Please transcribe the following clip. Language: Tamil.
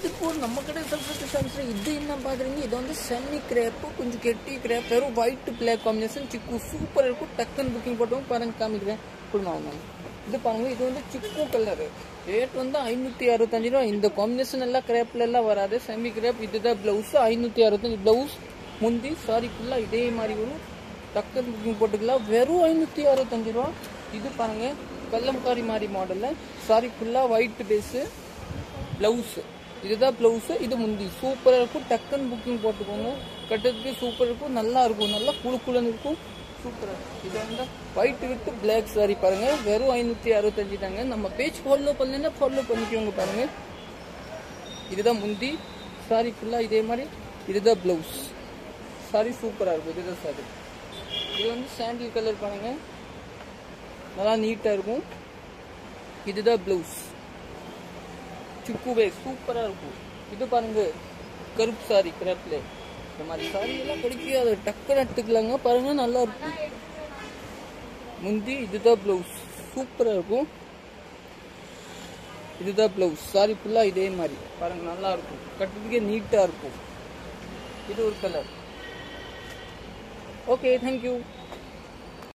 இப்போ நம்ம கடை சொல்றது ஷாம்ஸ்ல இது என்ன பாக்குறீங்க, இது வந்து செமி கிரேப், கொஞ்சம் கெட்டி கிரேப், வெறும் ஒயிட் பிளாக் காம்பினேஷன். சிக்கு சூப்பர் இருக்கும். டக்குன்னு புக்கிங் போட்டவங்க பாருங்க, காமிக்கிறேன். கொடுங்க. இது பாருங்க, இது வந்து சிக்கு கலர். ரேட் வந்து 565 ரூபா. இந்த காம்பினேஷன் எல்லாம் கிரேப்ல எல்லாம் வராது. Semi crepe. இதுதான் பிளவுஸ். 565 பிளவுஸ். முந்தி சாரி ஃபுல்லா இதே மாதிரி வரும். டக்குன்னு புக்கிங் போட்டுக்கலாம். வெறும் 565 ரூபா. இது பாருங்க, கல்லம்காரி மாதிரி மாடல்ல சாரி ஃபுல்லா ஒயிட் பேஸ், பிளவுஸ். இதுதான் பிளவுஸ். இது முந்தி சூப்பரா இருக்கும். டக்குன்னு புக்கிங் போட்டுக்கோங்க. கட்டுறதுக்கு சூப்பர் இருக்கும். நல்லா இருக்கும். நல்லா குழுக்குழுன்னு இருக்கும். சூப்பரா. இது வந்து ஒயிட் வித் பிளாக் சாரி பாருங்க. வெறும் 565 தாங்க. நம்ம பேஜ் ஃபாலோ பண்ணலன்னா ஃபாலோ பண்ணிக்கோங்க பாருங்க. இதுதான் முந்தி சாரி ஃபுல்லா இதே மாதிரி. இதுதான் பிளவுஸ். சாரி சூப்பரா இருக்கும். இதுதான் சாரி. இது வந்து சாண்டில் கலர் பாருங்க, நல்லா நீட்டா இருக்கும். இதுதான் பிளவுஸ். சிக்குவே சூப்பரா இருக்கும். இது பாருங்க, கருப்பு சாரி கிரேப்ல. இந்த மாதிரி சாரி எல்லாம் கிடைக்காது, டக்குன்னு எடுத்துக்கலாங்க. பாருங்க, நல்லா இருக்கும். முந்தி இதுதான் பிளவுஸ். சூப்பரா இருக்கும். இதுதான் பிளவுஸ். சாரி ஃபுல்லா இதே மாதிரி பாருங்க, நல்லா இருக்கும். கட்டுறதுக்கே நீட்டா இருக்கும். இது ஒரு கலர். Okay, thank you.